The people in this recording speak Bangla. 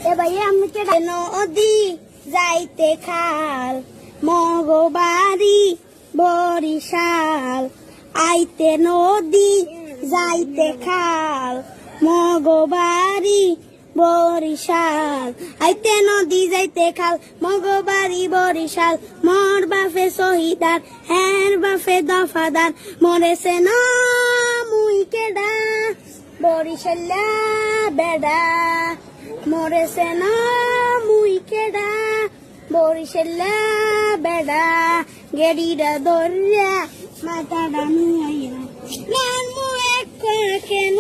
এবার আমি নদী যাইতে খাল মগবাড়ি বরিশাল আইতে নদী যাইতে খাল মগবাড়ি বরিশাল আইতে নদী যাইতে খাল মগবাড়ি বরিশাল মোর বাপে শহীদার হের বাপে দফাদার মরেছে না মুই কেডা বরিশাল্লা বেডা মরেছে না মুই কেডা বরিশাল্লা বেডা গেড়িটা দরিয়া মাথাটা নুয়াইয়া নান মু এক কেন